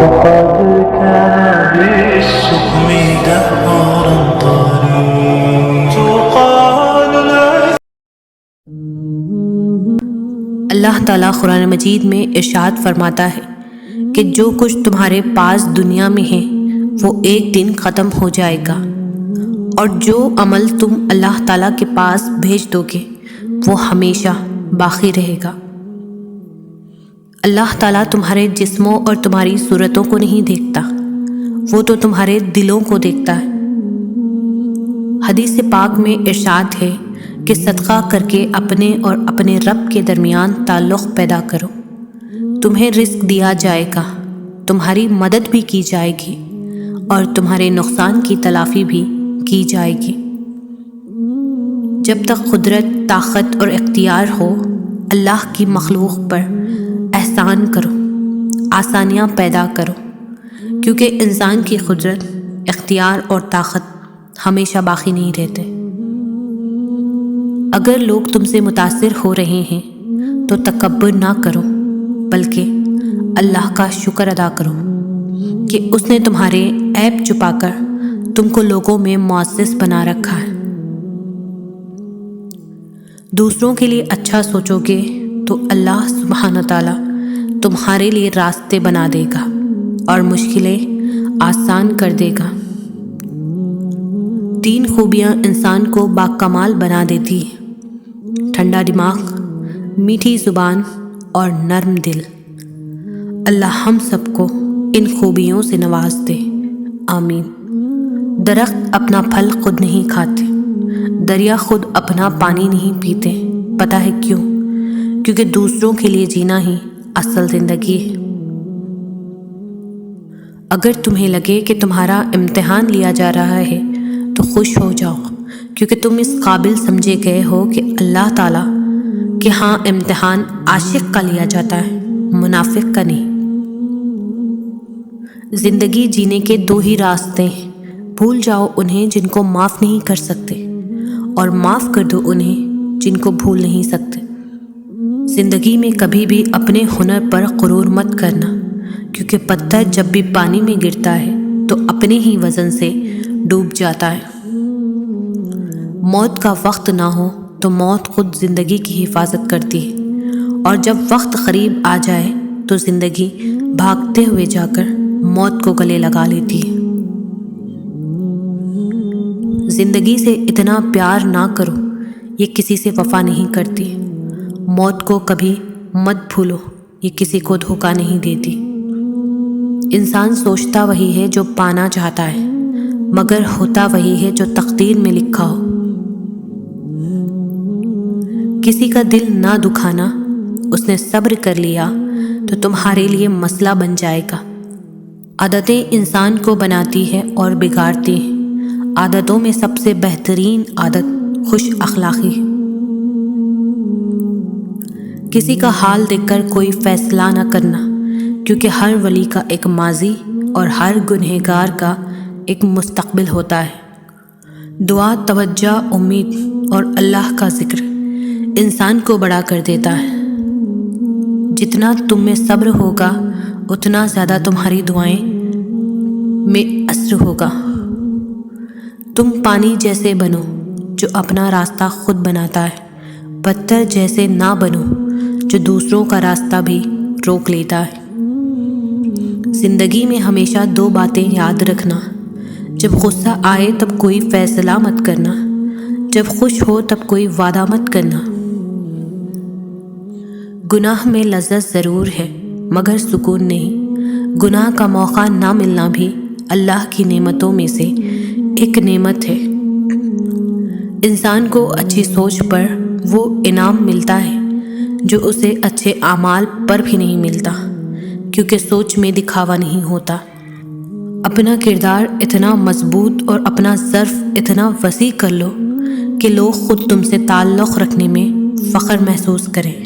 اللہ تعالیٰ قرآن مجید میں ارشاد فرماتا ہے کہ جو کچھ تمہارے پاس دنیا میں ہے وہ ایک دن ختم ہو جائے گا، اور جو عمل تم اللہ تعالیٰ کے پاس بھیج دو گے وہ ہمیشہ باقی رہے گا۔ اللہ تعالیٰ تمہارے جسموں اور تمہاری صورتوں کو نہیں دیکھتا، وہ تو تمہارے دلوں کو دیکھتا ہے۔ حدیث پاک میں ارشاد ہے کہ صدقہ کر کے اپنے اور اپنے رب کے درمیان تعلق پیدا کرو، تمہیں رزق دیا جائے گا، تمہاری مدد بھی کی جائے گی اور تمہارے نقصان کی تلافی بھی کی جائے گی۔ جب تک قدرت، طاقت اور اختیار ہو، اللہ کی مخلوق پر احسان کرو، آسانیاں پیدا کرو، کیونکہ انسان کی قدرت، اختیار اور طاقت ہمیشہ باقی نہیں رہتے۔ اگر لوگ تم سے متاثر ہو رہے ہیں تو تکبر نہ کرو، بلکہ اللہ کا شکر ادا کرو کہ اس نے تمہارے عیب چھپا کر تم کو لوگوں میں معزز بنا رکھا ہے۔ دوسروں کے لیے اچھا سوچو گے تو اللہ سبحانہ تعالیٰ تمہارے لیے راستے بنا دے گا اور مشکلیں آسان کر دے گا۔ 3 خوبیاں انسان کو باکمال بنا دیتی ہیں: ٹھنڈا دماغ، میٹھی زبان اور نرم دل۔ اللہ ہم سب کو ان خوبیوں سے نواز دے، آمین۔ درخت اپنا پھل خود نہیں کھاتے، دریا خود اپنا پانی نہیں پیتے۔ پتہ ہے کیوں؟ کیونکہ دوسروں کے لیے جینا ہی اصل زندگی ہے۔ اگر تمہیں لگے کہ تمہارا امتحان لیا جا رہا ہے تو خوش ہو جاؤ، کیونکہ تم اس قابل سمجھے گئے ہو کہ اللہ تعالیٰ کہ ہاں امتحان عاشق کا لیا جاتا ہے، منافق کا نہیں۔ زندگی جینے کے 2 ہی راستے ہیں، بھول جاؤ انہیں جن کو معاف نہیں کر سکتے، اور معاف کر دو انہیں جن کو بھول نہیں سکتے۔ زندگی میں کبھی بھی اپنے ہنر پر غرور مت کرنا، کیونکہ پتھر جب بھی پانی میں گرتا ہے تو اپنے ہی وزن سے ڈوب جاتا ہے۔ موت کا وقت نہ ہو تو موت خود زندگی کی حفاظت کرتی ہے، اور جب وقت قریب آ جائے تو زندگی بھاگتے ہوئے جا کر موت کو گلے لگا لیتی ہے۔ زندگی سے اتنا پیار نہ کرو، یہ کسی سے وفا نہیں کرتی۔ موت کو کبھی مت بھولو، یہ کسی کو دھوکہ نہیں دیتی۔ انسان سوچتا وہی ہے جو پانا چاہتا ہے، مگر ہوتا وہی ہے جو تقدیر میں لکھا ہو۔ کسی کا دل نہ دکھانا، اس نے صبر کر لیا تو تمہارے لیے مسئلہ بن جائے گا۔ عادتیں انسان کو بناتی ہے اور بگاڑتی ہیں۔ عادتوں میں سب سے بہترین عادت خوش اخلاقی ہے۔ کسی کا حال دیکھ کر کوئی فیصلہ نہ کرنا، کیونکہ ہر ولی کا ایک ماضی اور ہر گنہگار کا ایک مستقبل ہوتا ہے۔ دعا، توجہ، امید اور اللہ کا ذکر انسان کو بڑا کر دیتا ہے۔ جتنا تم میں صبر ہوگا اتنا زیادہ تمہاری دعائیں میں اثر ہوگا۔ تم پانی جیسے بنو جو اپنا راستہ خود بناتا ہے، پتھر جیسے نہ بنو جو دوسروں کا راستہ بھی روک لیتا ہے۔ زندگی میں ہمیشہ 2 باتیں یاد رکھنا: جب غصہ آئے تب کوئی فیصلہ مت کرنا، جب خوش ہو تب کوئی وعدہ مت کرنا۔ گناہ میں لذت ضرور ہے مگر سکون نہیں۔ گناہ کا موقع نہ ملنا بھی اللہ کی نعمتوں میں سے ایک نعمت ہے۔ انسان کو اچھی سوچ پر وہ انعام ملتا ہے جو اسے اچھے اعمال پر بھی نہیں ملتا، کیونکہ سوچ میں دکھاوا نہیں ہوتا۔ اپنا کردار اتنا مضبوط اور اپنا ظرف اتنا وسیع کر لو کہ لوگ خود تم سے تعلق رکھنے میں فخر محسوس کریں۔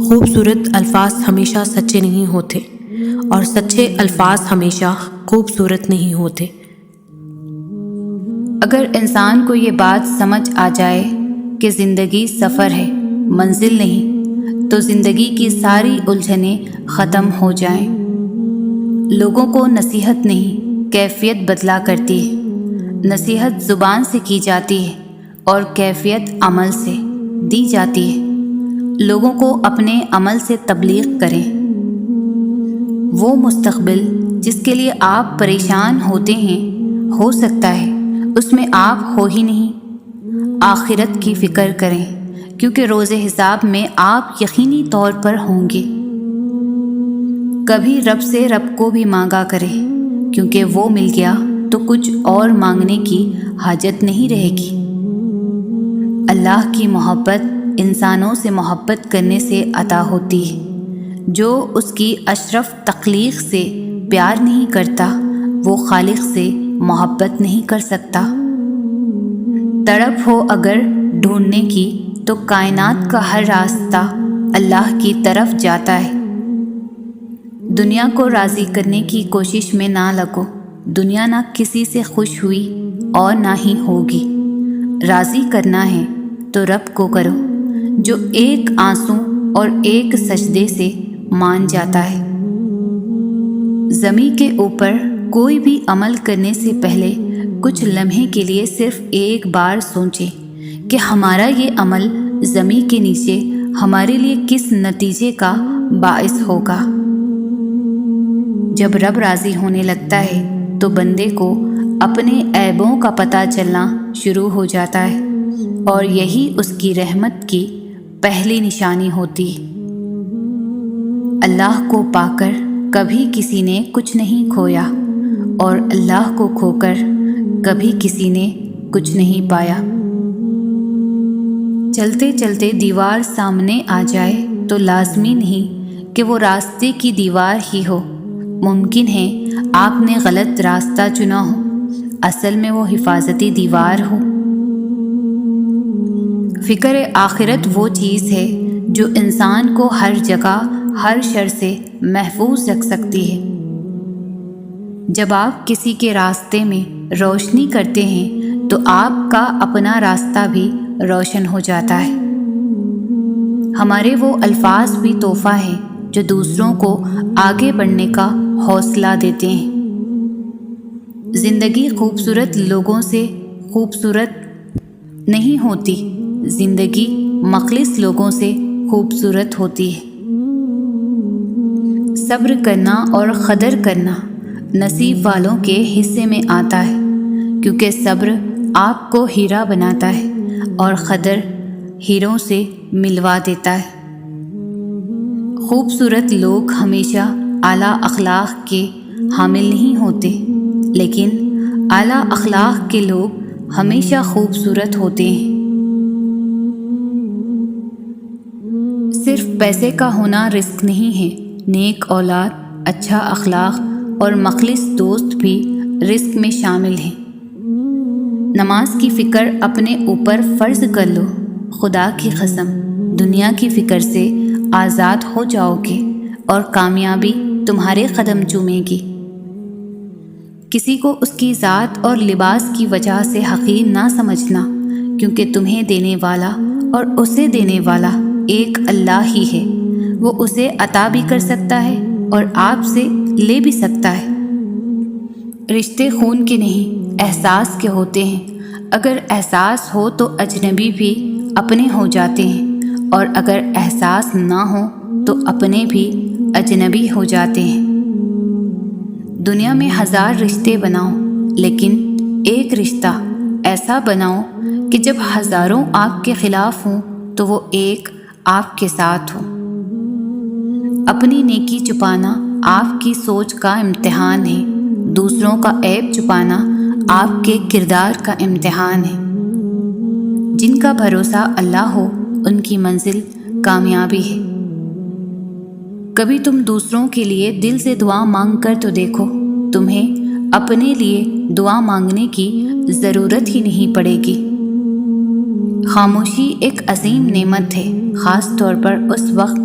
خوبصورت الفاظ ہمیشہ سچے نہیں ہوتے، اور سچے الفاظ ہمیشہ خوبصورت نہیں ہوتے۔ اگر انسان کو یہ بات سمجھ آ جائے کہ زندگی سفر ہے، منزل نہیں، تو زندگی کی ساری الجھنیں ختم ہو جائیں۔ لوگوں کو نصیحت نہیں، کیفیت بدلا کرتی ہے۔ نصیحت زبان سے کی جاتی ہے اور کیفیت عمل سے دی جاتی ہے۔ لوگوں کو اپنے عمل سے تبلیغ کریں۔ وہ مستقبل جس کے لیے آپ پریشان ہوتے ہیں، ہو سکتا ہے اس میں آپ ہو ہی نہیں۔ آخرت کی فکر کریں، کیونکہ روز حساب میں آپ یقینی طور پر ہوں گے۔ کبھی رب سے رب کو بھی مانگا کریں، کیونکہ وہ مل گیا تو کچھ اور مانگنے کی حاجت نہیں رہے گی۔ اللہ کی محبت انسانوں سے محبت کرنے سے عطا ہوتی ہے۔ جو اس کی اشرف تخلیق سے پیار نہیں کرتا، وہ خالق سے محبت نہیں کر سکتا۔ تڑپ ہو اگر ڈھونڈنے کی تو کائنات کا ہر راستہ اللہ کی طرف جاتا ہے۔ دنیا کو راضی کرنے کی کوشش میں نہ لگو۔ دنیا نہ کسی سے خوش ہوئی اور نہ ہی ہوگی۔ راضی کرنا ہے تو رب کو کرو، جو ایک آنسو اور ایک سجدے سے مان جاتا ہے۔ زمین کے اوپر کوئی بھی عمل کرنے سے پہلے کچھ لمحے کے لیے صرف ایک بار سوچیں کہ ہمارا یہ عمل زمین کے نیچے ہمارے لیے کس نتیجے کا باعث ہوگا۔ جب رب راضی ہونے لگتا ہے تو بندے کو اپنے عیبوں کا پتہ چلنا شروع ہو جاتا ہے، اور یہی اس کی رحمت کی پہلی نشانی ہوتی ہے۔ اللہ کو پا کر کبھی کسی نے کچھ نہیں کھویا، اور اللہ کو کھو کر کبھی کسی نے کچھ نہیں پایا۔ چلتے چلتے دیوار سامنے آ جائے تو لازمی نہیں کہ وہ راستے کی دیوار ہی ہو۔ ممکن ہے آپ نے غلط راستہ چنا ہو، اصل میں وہ حفاظتی دیوار ہو۔ فکر آخرت وہ چیز ہے جو انسان کو ہر جگہ ہر شر سے محفوظ رکھ سکتی ہے۔ جب آپ کسی کے راستے میں روشنی کرتے ہیں تو آپ کا اپنا راستہ بھی روشن ہو جاتا ہے۔ ہمارے وہ الفاظ بھی تحفہ ہیں جو دوسروں کو آگے بڑھنے کا حوصلہ دیتے ہیں۔ زندگی خوبصورت لوگوں سے خوبصورت نہیں ہوتی، زندگی مخلص لوگوں سے خوبصورت ہوتی ہے۔ صبر کرنا اور قدر کرنا نصیب والوں کے حصے میں آتا ہے، کیونکہ صبر آپ کو ہیرا بناتا ہے اور قدر ہیروں سے ملوا دیتا ہے۔ خوبصورت لوگ ہمیشہ اعلیٰ اخلاق کے حامل نہیں ہوتے، لیکن اعلیٰ اخلاق کے لوگ ہمیشہ خوبصورت ہوتے ہیں۔ صرف پیسے کا ہونا رزق نہیں ہے، نیک اولاد، اچھا اخلاق اور مخلص دوست بھی رزق میں شامل ہیں۔ نماز کی فکر اپنے اوپر فرض کر لو۔ خدا کی قسم، دنیا کی فکر سے آزاد ہو جاؤ گے اور کامیابی تمہارے قدم چومے گی۔ کسی کو اس کی ذات اور لباس کی وجہ سے حقیر نہ سمجھنا، کیونکہ تمہیں دینے والا اور اسے دینے والا ایک اللہ ہی ہے۔ وہ اسے عطا بھی کر سکتا ہے اور آپ سے لے بھی سکتا ہے۔ رشتے خون کے نہیں، احساس کے ہوتے ہیں۔ اگر احساس ہو تو اجنبی بھی اپنے ہو جاتے ہیں، اور اگر احساس نہ ہو تو اپنے بھی اجنبی ہو جاتے ہیں۔ دنیا میں 1000 رشتے بناؤ، لیکن ایک رشتہ ایسا بناؤ کہ جب ہزاروں آپ کے خلاف ہوں تو وہ ایک آپ کے ساتھ ہو۔ اپنی نیکی چھپانا آپ کی سوچ کا امتحان ہے، دوسروں کا عیب چھپانا آپ کے کردار کا امتحان ہے۔ جن کا بھروسہ اللہ ہو ان کی منزل کامیابی ہے۔ کبھی تم دوسروں کے لیے دل سے دعا مانگ کر تو دیکھو، تمہیں اپنے لیے دعا مانگنے کی ضرورت ہی نہیں پڑے گی۔ خاموشی ایک عظیم نعمت ہے، خاص طور پر اس وقت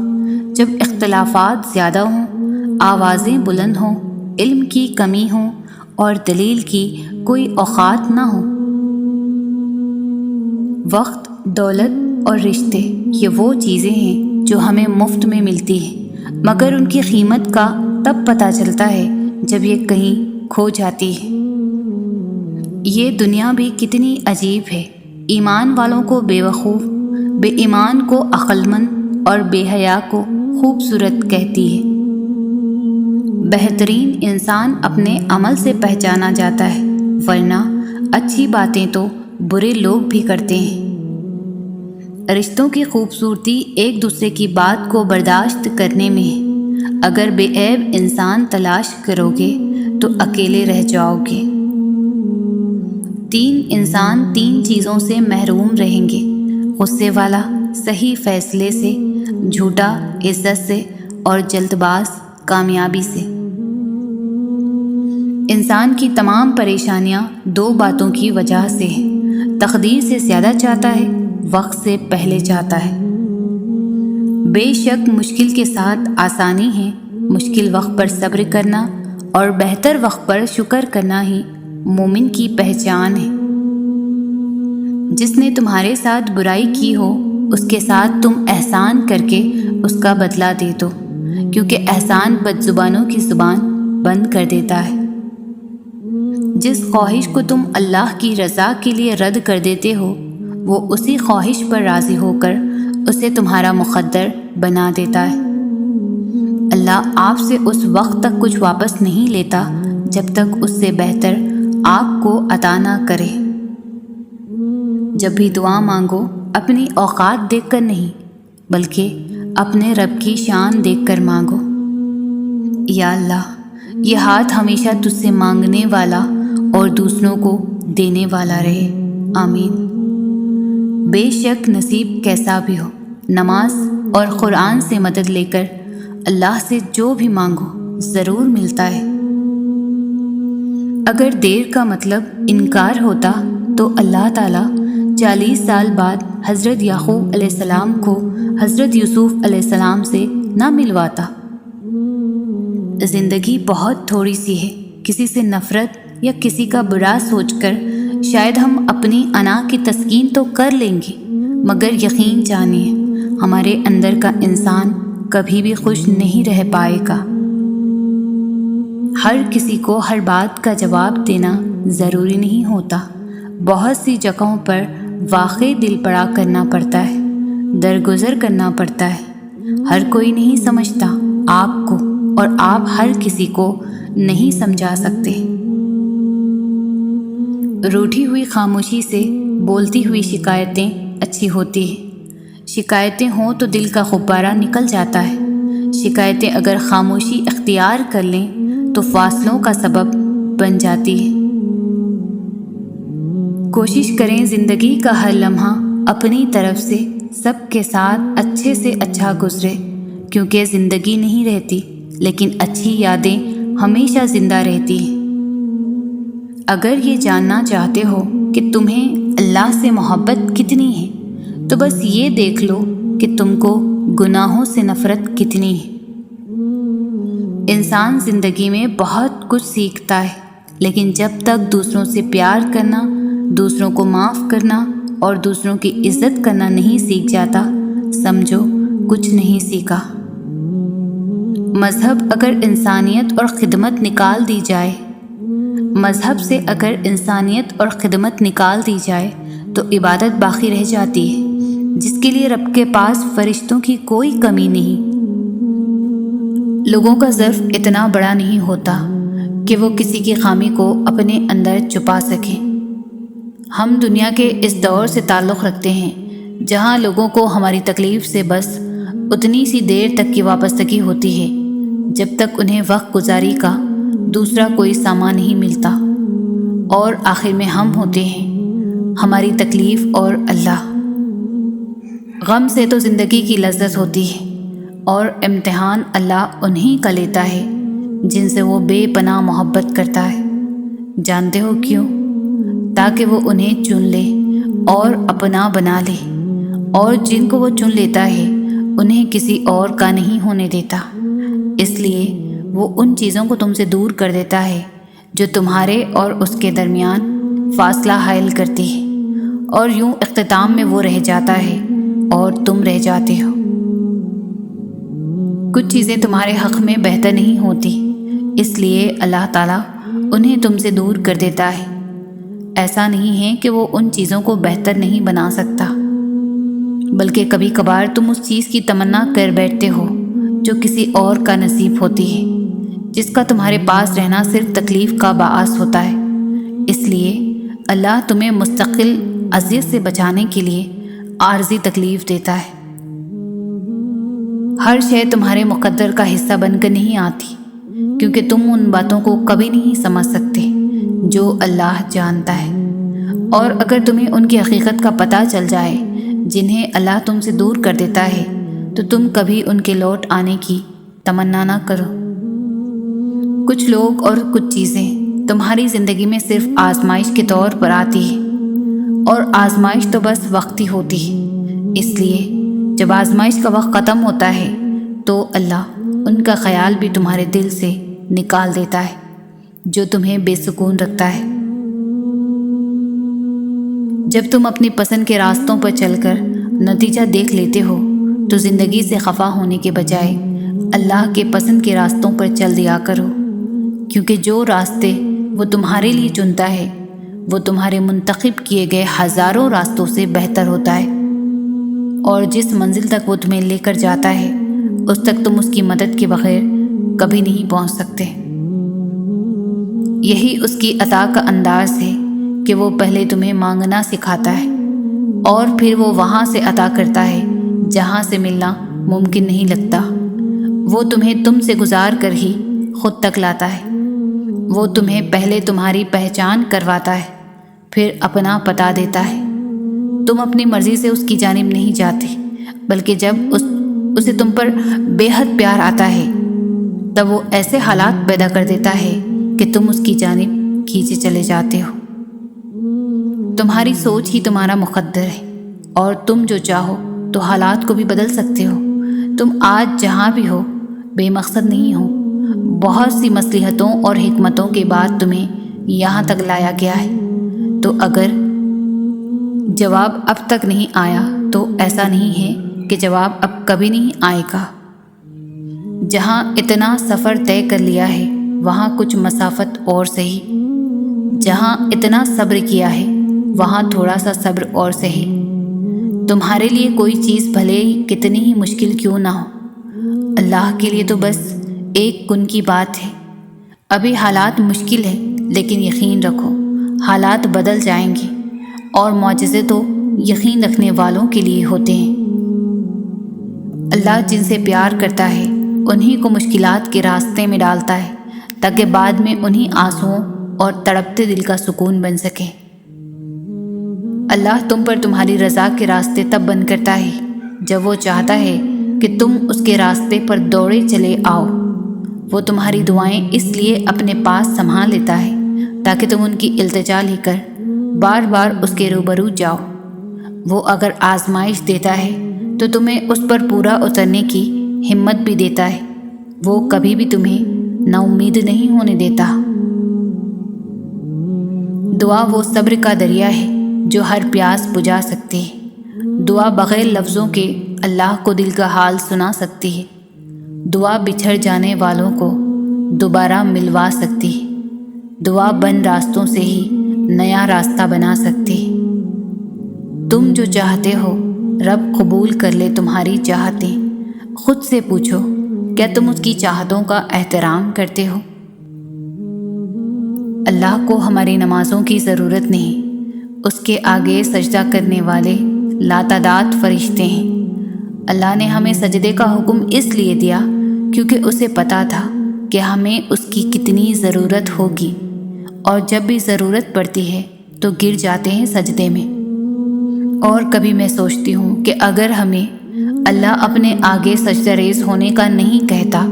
جب اختلافات زیادہ ہوں، آوازیں بلند ہوں، علم کی کمی ہو اور دلیل کی کوئی اوقات نہ ہو۔ وقت، دولت اور رشتے یہ وہ چیزیں ہیں جو ہمیں مفت میں ملتی ہے، مگر ان کی قیمت کا تب پتہ چلتا ہے جب یہ کہیں کھو جاتی ہے۔ یہ دنیا بھی کتنی عجیب ہے، ایمان والوں کو بے وقوف، بے ایمان کو عقل مند اور بے حیا کو خوبصورت کہتی ہے۔ بہترین انسان اپنے عمل سے پہچانا جاتا ہے، ورنہ اچھی باتیں تو برے لوگ بھی کرتے ہیں۔ رشتوں کی خوبصورتی ایک دوسرے کی بات کو برداشت کرنے میں ہے۔ اگر بے عیب انسان تلاش کرو گے تو اکیلے رہ جاؤ گے۔ 3 انسان 3 چیزوں سے محروم رہیں گے: غصے والا صحیح فیصلے سے، جھوٹا عزت سے، اور جلد باز کامیابی سے۔ انسان کی تمام پریشانیاں 2 باتوں کی وجہ سے ہیں: تقدیر سے زیادہ چاہتا ہے، وقت سے پہلے چاہتا ہے۔ بے شک مشکل کے ساتھ آسانی ہے، مشکل وقت پر صبر کرنا اور بہتر وقت پر شکر کرنا ہی مومن کی پہچان ہے۔ جس نے تمہارے ساتھ برائی کی ہو اس کے ساتھ تم احسان کر کے اس کا بدلہ دے دو، کیونکہ احسان بدزبانوں کی زبان بند کر دیتا ہے۔ جس خواہش کو تم اللہ کی رضا کے لیے رد کر دیتے ہو، وہ اسی خواہش پر راضی ہو کر اسے تمہارا مقدر بنا دیتا ہے۔ اللہ آپ سے اس وقت تک کچھ واپس نہیں لیتا جب تک اس سے بہتر آپ کو عطا نہ کرے۔ جب بھی دعا مانگو اپنی اوقات دیکھ کر نہیں، بلکہ اپنے رب کی شان دیکھ کر مانگو۔ یا اللہ، یہ ہاتھ ہمیشہ تجھ سے مانگنے والا اور دوسروں کو دینے والا رہے، آمین۔ بے شک نصیب کیسا بھی ہو، نماز اور قرآن سے مدد لے کر اللہ سے جو بھی مانگو ضرور ملتا ہے۔ اگر دیر کا مطلب انکار ہوتا تو اللہ تعالیٰ 40 سال بعد حضرت یعقوب علیہ السلام کو حضرت یوسف علیہ السلام سے نہ ملواتا۔ زندگی بہت تھوڑی سی ہے، کسی سے نفرت یا کسی کا برا سوچ کر شاید ہم اپنی انا کی تسکین تو کر لیں گے، مگر یقین جانیے ہمارے اندر کا انسان کبھی بھی خوش نہیں رہ پائے گا۔ ہر کسی کو ہر بات کا جواب دینا ضروری نہیں ہوتا۔ بہت سی جگہوں پر واقعی دل پڑا کرنا پڑتا ہے، درگزر کرنا پڑتا ہے۔ ہر کوئی نہیں سمجھتا آپ کو، اور آپ ہر کسی کو نہیں سمجھا سکتے۔ روٹھی ہوئی خاموشی سے بولتی ہوئی شکایتیں اچھی ہوتی ہیں۔ شکایتیں ہوں تو دل کا غبارہ نکل جاتا ہے۔ شکایتیں اگر خاموشی اختیار کر لیں تو فاصلوں کا سبب بن جاتی ہے۔ کوشش کریں زندگی کا ہر لمحہ اپنی طرف سے سب کے ساتھ اچھے سے اچھا گزرے، کیونکہ زندگی نہیں رہتی لیکن اچھی یادیں ہمیشہ زندہ رہتی ہیں۔ اگر یہ جاننا چاہتے ہو کہ تمہیں اللہ سے محبت کتنی ہے تو بس یہ دیکھ لو کہ تم کو گناہوں سے نفرت کتنی ہے۔ انسان زندگی میں بہت کچھ سیکھتا ہے، لیکن جب تک دوسروں سے پیار کرنا، دوسروں کو معاف کرنا اور دوسروں کی عزت کرنا نہیں سیکھ جاتا، سمجھو کچھ نہیں سیکھا۔ مذہب اگر انسانیت اور خدمت نکال دی جائے، مذہب سے اگر انسانیت اور خدمت نکال دی جائے تو عبادت باقی رہ جاتی ہے، جس کے لیے رب کے پاس فرشتوں کی کوئی کمی نہیں۔ لوگوں کا ظرف اتنا بڑا نہیں ہوتا کہ وہ کسی کی خامی کو اپنے اندر چھپا سکیں۔ ہم دنیا کے اس دور سے تعلق رکھتے ہیں جہاں لوگوں کو ہماری تکلیف سے بس اتنی سی دیر تک کی وابستگی ہوتی ہے جب تک انہیں وقت گزاری کا دوسرا کوئی سامان نہیں ملتا، اور آخر میں ہم ہوتے ہیں، ہماری تکلیف اور اللہ۔ غم سے تو زندگی کی لذت ہوتی ہے، اور امتحان اللہ انہی کا لیتا ہے جن سے وہ بے پناہ محبت کرتا ہے۔ جانتے ہو کیوں؟ تاکہ وہ انہیں چن لے اور اپنا بنا لے، اور جن کو وہ چن لیتا ہے انہیں کسی اور کا نہیں ہونے دیتا۔ اس لیے وہ ان چیزوں کو تم سے دور کر دیتا ہے جو تمہارے اور اس کے درمیان فاصلہ حائل کرتی ہے، اور یوں اختتام میں وہ رہ جاتا ہے اور تم رہ جاتے ہو۔ کچھ چیزیں تمہارے حق میں بہتر نہیں ہوتی، اس لیے اللہ تعالیٰ انہیں تم سے دور کر دیتا ہے۔ ایسا نہیں ہے کہ وہ ان چیزوں کو بہتر نہیں بنا سکتا، بلکہ کبھی کبھار تم اس چیز کی تمنا کر بیٹھتے ہو جو کسی اور کا نصیب ہوتی ہے، جس کا تمہارے پاس رہنا صرف تکلیف کا باعث ہوتا ہے۔ اس لیے اللہ تمہیں مستقل اذیت سے بچانے کے لیے عارضی تکلیف دیتا ہے۔ ہر شے تمہارے مقدر کا حصہ بن کر نہیں آتی، کیونکہ تم ان باتوں کو کبھی نہیں سمجھ سکتے جو اللہ جانتا ہے، اور اگر تمہیں ان کی حقیقت کا پتہ چل جائے جنہیں اللہ تم سے دور کر دیتا ہے تو تم کبھی ان کے لوٹ آنے کی تمنا نہ کرو۔ کچھ لوگ اور کچھ چیزیں تمہاری زندگی میں صرف آزمائش کے طور پر آتی ہے، اور آزمائش تو بس وقتی ہوتی ہے۔ اس لیے جب آزمائش کا وقت ختم ہوتا ہے تو اللہ ان کا خیال بھی تمہارے دل سے نکال دیتا ہے جو تمہیں بے سکون رکھتا ہے۔ جب تم اپنی پسند کے راستوں پر چل کر نتیجہ دیکھ لیتے ہو تو زندگی سے خفا ہونے کے بجائے اللہ کے پسند کے راستوں پر چل دیا کرو، کیونکہ جو راستے وہ تمہارے لیے چنتا ہے وہ تمہارے منتخب کیے گئے ہزاروں راستوں سے بہتر ہوتا ہے، اور جس منزل تک وہ تمہیں لے کر جاتا ہے اس تک تم اس کی مدد کے بغیر کبھی نہیں پہنچ سکتے۔ یہی اس کی عطا کا انداز ہے کہ وہ پہلے تمہیں مانگنا سکھاتا ہے اور پھر وہ وہاں سے عطا کرتا ہے جہاں سے ملنا ممکن نہیں لگتا۔ وہ تمہیں تم سے گزار کر ہی خود تک لاتا ہے۔ وہ تمہیں پہلے تمہاری پہچان کرواتا ہے، پھر اپنا پتہ دیتا ہے۔ تم اپنی مرضی سے اس کی جانب نہیں جاتے، بلکہ جب اسے تم پر بے حد پیار آتا ہے تب وہ ایسے حالات پیدا کر دیتا ہے کہ تم اس کی جانب کھینچے چلے جاتے ہو۔ تمہاری سوچ ہی تمہارا مقدر ہے، اور تم جو چاہو تو حالات کو بھی بدل سکتے ہو۔ تم آج جہاں بھی ہو بے مقصد نہیں ہو، بہت سی مصلحتوں اور حکمتوں کے بعد تمہیں یہاں تک لایا گیا ہے۔ تو اگر جواب اب تک نہیں آیا تو ایسا نہیں ہے کہ جواب اب کبھی نہیں آئے گا۔ جہاں اتنا سفر طے کر لیا ہے وہاں کچھ مسافت اور سہی، جہاں اتنا صبر کیا ہے وہاں تھوڑا سا صبر اور سہی۔ تمہارے لیے کوئی چیز بھلے ہی کتنی ہی مشکل کیوں نہ ہو، اللہ کے لیے تو بس ایک کن کی بات ہے۔ ابھی حالات مشکل ہے، لیکن یقین رکھو حالات بدل جائیں گے، اور معجزے تو یقین رکھنے والوں کے لیے ہوتے ہیں۔ اللہ جن سے پیار کرتا ہے انہی کو مشکلات کے راستے میں ڈالتا ہے تاکہ بعد میں انہی آنسوؤں اور تڑپتے دل کا سکون بن سکے۔ اللہ تم پر تمہاری رضا کے راستے تب بند کرتا ہے جب وہ چاہتا ہے کہ تم اس کے راستے پر دوڑے چلے آؤ۔ وہ تمہاری دعائیں اس لیے اپنے پاس سنبھال لیتا ہے تاکہ تم ان کی التجا لے کر بار بار اس کے روبرو جاؤ۔ وہ اگر آزمائش دیتا ہے تو تمہیں اس پر پورا اترنے کی ہمت بھی دیتا ہے۔ وہ کبھی بھی تمہیں نا امید نہیں ہونے دیتا۔ دعا وہ صبر کا دریا ہے جو ہر پیاس بجھا سکتی ہے۔ دعا بغیر لفظوں کے اللہ کو دل کا حال سنا سکتی ہے۔ دعا بچھڑ جانے والوں کو دوبارہ ملوا سکتی ہے۔ دعا بند راستوں سے ہی نیا راستہ بنا سکتی ہے۔ تم جو چاہتے ہو رب قبول کر لے تمہاری چاہتیں۔ خود سے پوچھو کیا تم اس کی چاہتوں کا احترام کرتے ہو؟ اللہ کو ہماری نمازوں کی ضرورت نہیں، اس کے آگے سجدہ کرنے والے لاتعداد فرشتے ہیں۔ اللہ نے ہمیں سجدے کا حکم اس لیے دیا کیونکہ اسے پتہ تھا کہ ہمیں اس کی کتنی ضرورت ہوگی، اور جب بھی ضرورت پڑتی ہے تو گر جاتے ہیں سجدے میں۔ اور کبھی میں سوچتی ہوں کہ اگر ہمیں اللہ اپنے آگے سجدہ ریز ہونے کا نہیں کہتا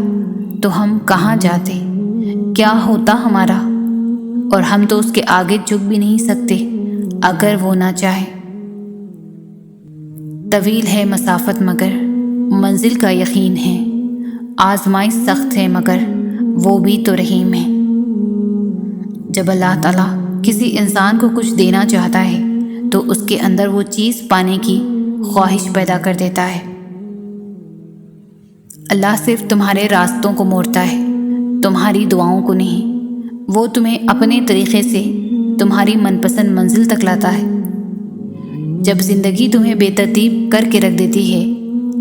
تو ہم کہاں جاتے، کیا ہوتا ہمارا؟ اور ہم تو اس کے آگے جھک بھی نہیں سکتے اگر وہ نہ چاہے۔ طویل ہے مسافت مگر منزل کا یقین ہے، آزمائش سخت ہے مگر وہ بھی تو رحیم ہے۔ جب اللہ تعالیٰ کسی انسان کو کچھ دینا چاہتا ہے تو اس کے اندر وہ چیز پانے کی خواہش پیدا کر دیتا ہے۔ اللہ صرف تمہارے راستوں کو موڑتا ہے، تمہاری دعاؤں کو نہیں۔ وہ تمہیں اپنے طریقے سے تمہاری من پسند منزل تک لاتا ہے۔ جب زندگی تمہیں بے ترتیب کر کے رکھ دیتی ہے،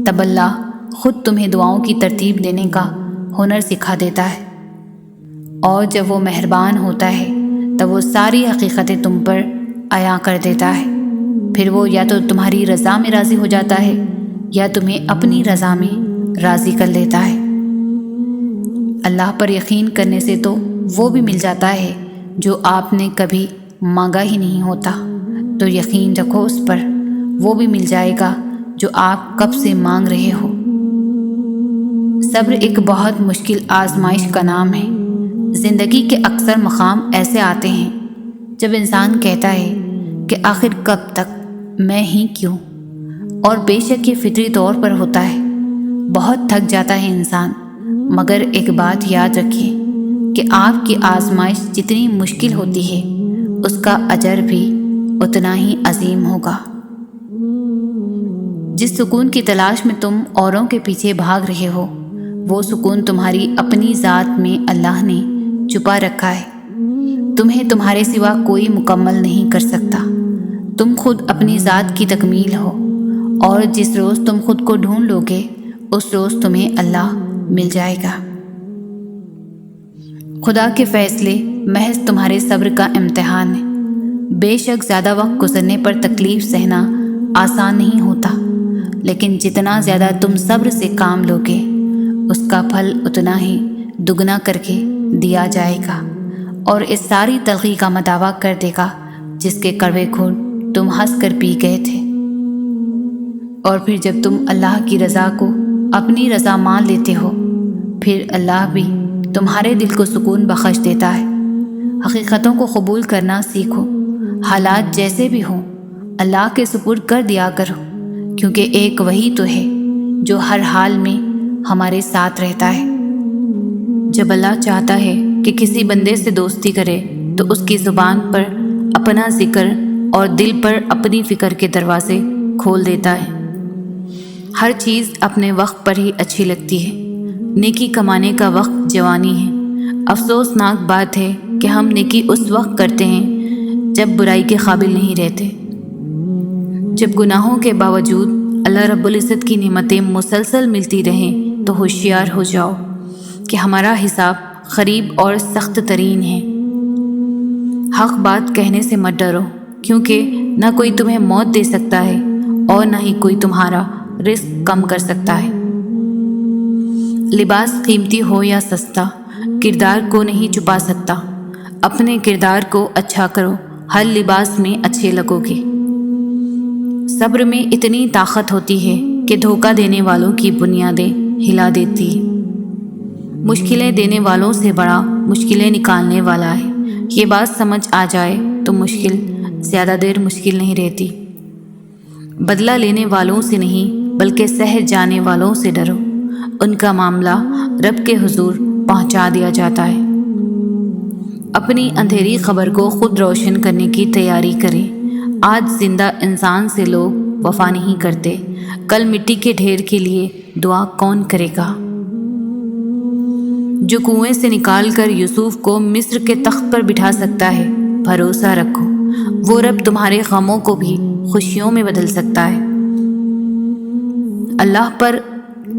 تب اللہ خود تمہیں دعاؤں کی ترتیب دینے کا ہنر سکھا دیتا ہے، اور جب وہ مہربان ہوتا ہے تب وہ ساری حقیقتیں تم پر عیاں کر دیتا ہے۔ پھر وہ یا تو تمہاری رضا میں راضی ہو جاتا ہے یا تمہیں اپنی رضا میں راضی کر لیتا ہے۔ اللہ پر یقین کرنے سے تو وہ بھی مل جاتا ہے جو آپ نے کبھی مانگا ہی نہیں ہوتا، تو یقین رکھو اس پر، وہ بھی مل جائے گا جو آپ کب سے مانگ رہے ہو۔ صبر ایک بہت مشکل آزمائش کا نام ہے۔ زندگی کے اکثر مقام ایسے آتے ہیں جب انسان کہتا ہے کہ آخر کب تک، میں ہی کیوں؟ اور بے شک یہ فطری طور پر ہوتا ہے، بہت تھک جاتا ہے انسان، مگر ایک بات یاد رکھیے کہ آپ کی آزمائش جتنی مشکل ہوتی ہے اس کا اجر بھی اتنا ہی عظیم ہوگا۔ جس سکون کی تلاش میں تم اوروں کے پیچھے بھاگ رہے ہو، وہ سکون تمہاری اپنی ذات میں اللہ نے چھپا رکھا ہے۔ تمہیں تمہارے سوا کوئی مکمل نہیں کر سکتا، تم خود اپنی ذات کی تکمیل ہو، اور جس روز تم خود کو ڈھونڈ لو گے اس روز تمہیں اللہ مل جائے گا۔ خدا کے فیصلے محض تمہارے صبر کا امتحان ہے۔ بے شک زیادہ وقت گزرنے پر تکلیف سہنا آسان نہیں ہوتا، لیکن جتنا زیادہ تم صبر سے کام لوگے اس کا پھل اتنا ہی دگنا کر کے دیا جائے گا، اور اس ساری تلخی کا مداوع کر دے گا جس کے کڑوے گھونٹ تم ہنس کر پی گئے تھے۔ اور پھر جب تم اللہ کی رضا کو اپنی رضا مان لیتے ہو، پھر اللہ بھی تمہارے دل کو سکون بخش دیتا ہے۔ حقیقتوں کو قبول کرنا سیکھو، حالات جیسے بھی ہوں اللہ کے سپرد کر دیا کرو، کیونکہ ایک وہی تو ہے جو ہر حال میں ہمارے ساتھ رہتا ہے۔ جب اللہ چاہتا ہے کہ کسی بندے سے دوستی کرے تو اس کی زبان پر اپنا ذکر اور دل پر اپنی فکر کے دروازے کھول دیتا ہے۔ ہر چیز اپنے وقت پر ہی اچھی لگتی ہے۔ نیکی کمانے کا وقت جوانی ہے۔ افسوسناک بات ہے کہ ہم نیکی اس وقت کرتے ہیں جب برائی کے قابل نہیں رہتے۔ جب گناہوں کے باوجود اللہ رب العزت کی نعمتیں مسلسل ملتی رہیں تو ہوشیار ہو جاؤ کہ ہمارا حساب قریب اور سخت ترین ہے۔ حق بات کہنے سے مت ڈرو، کیونکہ نہ کوئی تمہیں موت دے سکتا ہے اور نہ ہی کوئی تمہارا رزق کم کر سکتا ہے۔ لباس قیمتی ہو یا سستا، کردار کو نہیں چھپا سکتا۔ اپنے کردار کو اچھا کرو، ہر لباس میں اچھے لگو گے۔ صبر میں اتنی طاقت ہوتی ہے کہ دھوکہ دینے والوں کی بنیادیں ہلا دیتی ہے۔ مشکلیں دینے والوں سے بڑا مشکلیں نکالنے والا ہے۔ یہ بات سمجھ آ جائے تو مشکل زیادہ دیر مشکل نہیں رہتی۔ بدلہ لینے والوں سے نہیں بلکہ سہ جانے والوں سے ڈرو، ان کا معاملہ رب کے حضور پہنچا دیا جاتا ہے۔ اپنی اندھیری خبر کو خود روشن کرنے کی تیاری کریں۔ آج زندہ انسان سے لوگ وفا نہیں کرتے، کل مٹی کے ڈھیر کے لیے دعا کون کرے گا؟ جو کنویں سے نکال کر یوسف کو مصر کے تخت پر بٹھا سکتا ہے، بھروسہ رکھو وہ رب تمہارے غموں کو بھی خوشیوں میں بدل سکتا ہے۔ اللہ پر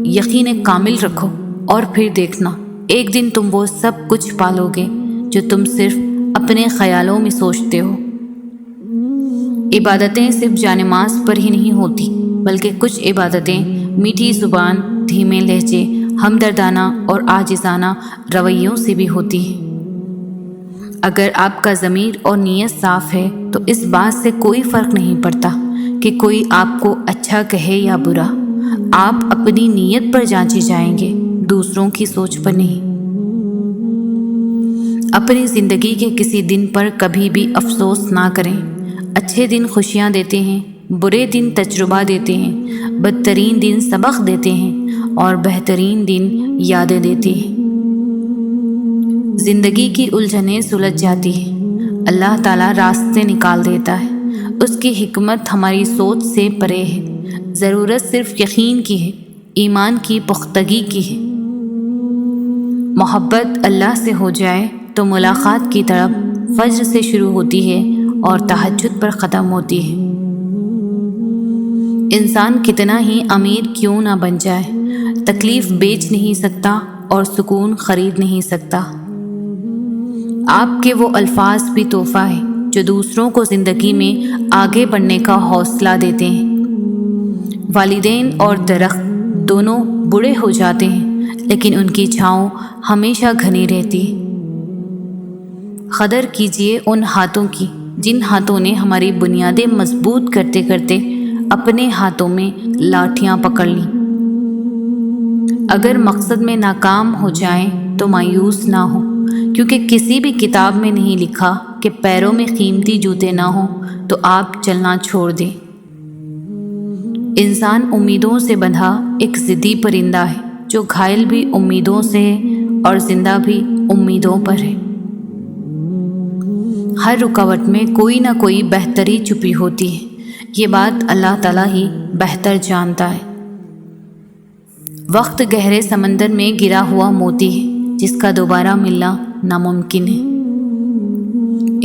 یقین کامل رکھو اور پھر دیکھنا ایک دن تم وہ سب کچھ پالو گے جو تم صرف اپنے خیالوں میں سوچتے ہو۔ عبادتیں صرف جانماز پر ہی نہیں ہوتی، بلکہ کچھ عبادتیں میٹھی زبان، دھیمے لہجے، ہمدردانہ اور عاجزانہ رویوں سے بھی ہوتی ہیں۔ اگر آپ کا ضمیر اور نیت صاف ہے تو اس بات سے کوئی فرق نہیں پڑتا کہ کوئی آپ کو اچھا کہے یا برا۔ آپ اپنی نیت پر جانچے جائیں گے، دوسروں کی سوچ پر نہیں۔ اپنی زندگی کے کسی دن پر کبھی بھی افسوس نہ کریں۔ اچھے دن خوشیاں دیتے ہیں، برے دن تجربہ دیتے ہیں، بدترین دن سبق دیتے ہیں اور بہترین دن یادیں دیتے ہیں۔ زندگی کی الجھنیں سلجھ جاتی ہیں، اللہ تعالیٰ راستے نکال دیتا ہے۔ اس کی حکمت ہماری سوچ سے پرے ہے۔ ضرورت صرف یقین کی ہے ایمان کی پختگی کی ہے۔ محبت اللہ سے ہو جائے تو ملاقات کی طرف فجر سے شروع ہوتی ہے اور تہجد پر ختم ہوتی ہے۔ انسان کتنا ہی امیر کیوں نہ بن جائے، تکلیف بیچ نہیں سکتا اور سکون خرید نہیں سکتا۔ آپ کے وہ الفاظ بھی تحفہ ہے جو دوسروں کو زندگی میں آگے بڑھنے کا حوصلہ دیتے ہیں۔ والدین اور درخت دونوں بوڑھے ہو جاتے ہیں لیکن ان کی چھاؤں ہمیشہ گھنی رہتی ہے۔ قدر کیجیے ان ہاتھوں کی جن ہاتھوں نے ہماری بنیادیں مضبوط کرتے کرتے اپنے ہاتھوں میں لاٹھیاں پکڑ لیں۔ اگر مقصد میں ناکام ہو جائیں تو مایوس نہ ہو، کیونکہ کسی بھی کتاب میں نہیں لکھا کہ پیروں میں قیمتی جوتے نہ ہوں تو آپ چلنا چھوڑ دیں۔ انسان امیدوں سے بندھا ایک ضدی پرندہ ہے جو گھائل بھی امیدوں سے ہے اور زندہ بھی امیدوں پر ہے۔ ہر رکاوٹ میں کوئی نہ کوئی بہتری چھپی ہوتی ہے، یہ بات اللہ تعالیٰ ہی بہتر جانتا ہے۔ وقت گہرے سمندر میں گرا ہوا موتی ہے جس کا دوبارہ ملنا ناممکن ہے۔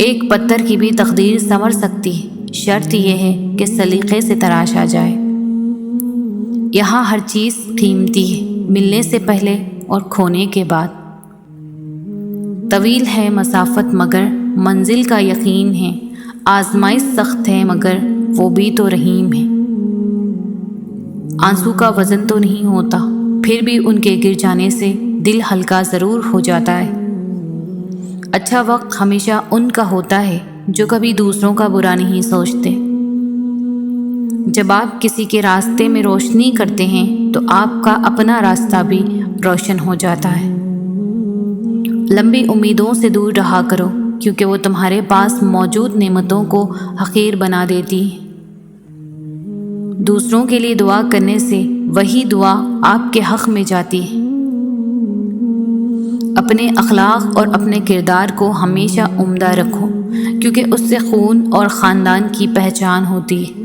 ایک پتھر کی بھی تقدیر سنور سکتی ہے، شرط یہ ہے کہ سلیقے سے تراشا جائے۔ یہاں ہر چیز قیمتی ہے، ملنے سے پہلے اور کھونے کے بعد۔ طویل ہے مسافت مگر منزل کا یقین ہے، آزمائش سخت ہے مگر وہ بھی تو رحیم ہے۔ آنسو کا وزن تو نہیں ہوتا، پھر بھی ان کے گر جانے سے دل ہلکا ضرور ہو جاتا ہے۔ اچھا وقت ہمیشہ ان کا ہوتا ہے جو کبھی دوسروں کا برا نہیں سوچتے۔ جب آپ کسی کے راستے میں روشنی کرتے ہیں تو آپ کا اپنا راستہ بھی روشن ہو جاتا ہے۔ لمبی امیدوں سے دور رہا کرو کیونکہ وہ تمہارے پاس موجود نعمتوں کو حقیر بنا دیتی ہیں۔ دوسروں کے لیے دعا کرنے سے وہی دعا آپ کے حق میں جاتی ہے۔ اپنے اخلاق اور اپنے کردار کو ہمیشہ عمدہ رکھو کیونکہ اس سے خون اور خاندان کی پہچان ہوتی ہے۔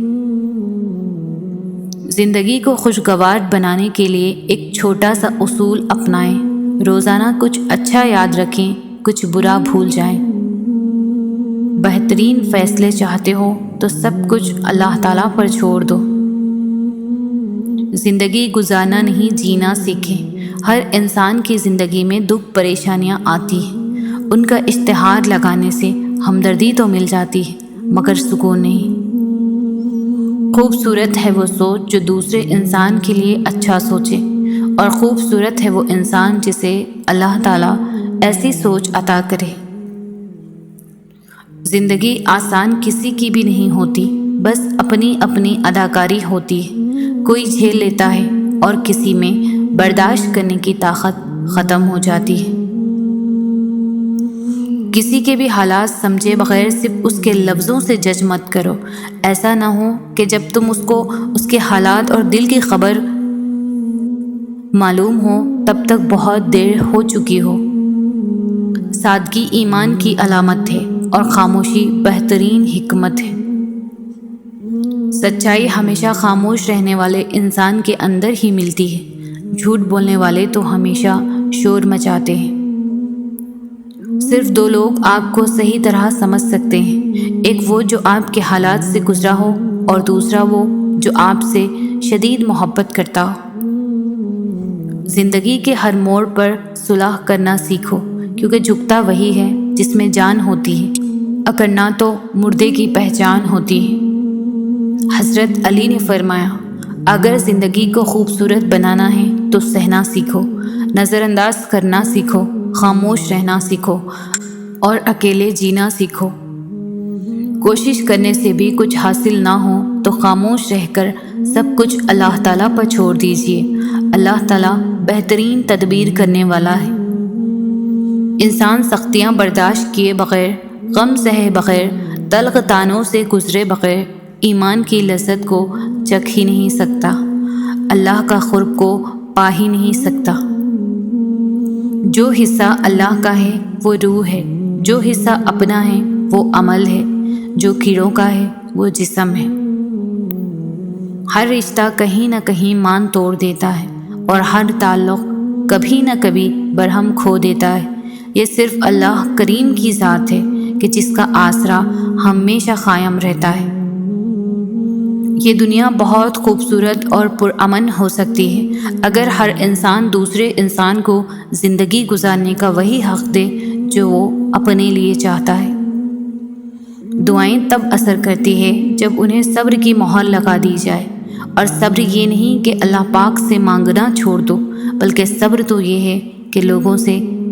زندگی کو خوشگوار بنانے کے لیے ایک چھوٹا سا اصول اپنائیں، روزانہ کچھ اچھا یاد رکھیں، کچھ برا بھول جائیں۔ بہترین فیصلے چاہتے ہو تو سب کچھ اللہ تعالیٰ پر چھوڑ دو۔ زندگی گزارنا نہیں جینا سیکھیں۔ ہر انسان کی زندگی میں دکھ پریشانیاں آتی ہیں، ان کا اشتہار لگانے سے ہمدردی تو مل جاتی ہے مگر سکون نہیں۔ خوبصورت ہے وہ سوچ جو دوسرے انسان کے لیے اچھا سوچے، اور خوبصورت ہے وہ انسان جسے اللہ تعالیٰ ایسی سوچ عطا کرے۔ زندگی آسان کسی کی بھی نہیں ہوتی، بس اپنی اپنی اداکاری ہوتی ہے۔ کوئی جھیل لیتا ہے اور کسی میں برداشت کرنے کی طاقت ختم ہو جاتی ہے۔ کسی کے بھی حالات سمجھے بغیر صرف اس کے لفظوں سے جج مت کرو۔ ایسا نہ ہو کہ جب تم اس کو اس کے حالات اور دل کی خبر معلوم ہو تب تک بہت دیر ہو چکی ہو۔ سادگی ایمان کی علامت ہے اور خاموشی بہترین حکمت ہے۔ سچائی ہمیشہ خاموش رہنے والے انسان کے اندر ہی ملتی ہے، جھوٹ بولنے والے تو ہمیشہ شور مچاتے ہیں۔ صرف دو لوگ آپ کو صحیح طرح سمجھ سکتے ہیں، ایک وہ جو آپ کے حالات سے گزرا ہو اور دوسرا وہ جو آپ سے شدید محبت کرتا ہو۔ زندگی کے ہر موڑ پر صلح کرنا سیکھو کیونکہ جھکتا وہی ہے جس میں جان ہوتی ہے، اکڑنا تو مردے کی پہچان ہوتی ہے۔ حضرت علی نے فرمایا، اگر زندگی کو خوبصورت بنانا ہے تو سہنا سیکھو، نظر انداز کرنا سیکھو، خاموش رہنا سیکھو اور اکیلے جینا سیکھو۔ کوشش کرنے سے بھی کچھ حاصل نہ ہو تو خاموش رہ کر سب کچھ اللہ تعالیٰ پر چھوڑ دیجیے۔ اللہ تعالیٰ بہترین تدبیر کرنے والا ہے۔ انسان سختیاں برداشت کیے بغیر، غم سہے بغیر، تلخ طعنوں سے گزرے بغیر ایمان کی لذت کو چکھ ہی نہیں سکتا، اللہ کا قرب کو پا ہی نہیں سکتا۔ جو حصہ اللہ کا ہے وہ روح ہے، جو حصہ اپنا ہے وہ عمل ہے، جو کیڑوں کا ہے وہ جسم ہے۔ ہر رشتہ کہیں نہ کہیں مان توڑ دیتا ہے، اور ہر تعلق کبھی نہ کبھی برہم کھو دیتا ہے۔ یہ صرف اللہ کریم کی ذات ہے کہ جس کا آسرا ہمیشہ قائم رہتا ہے۔ یہ دنیا بہت خوبصورت اور پرامن ہو سکتی ہے اگر ہر انسان دوسرے انسان کو زندگی گزارنے کا وہی حق دے جو وہ اپنے لیے چاہتا ہے۔ دعائیں تب اثر کرتی ہے جب انہیں صبر کی مہر لگا دی جائے، اور صبر یہ نہیں کہ اللہ پاک سے مانگنا چھوڑ دو، بلکہ صبر تو یہ ہے کہ لوگوں سے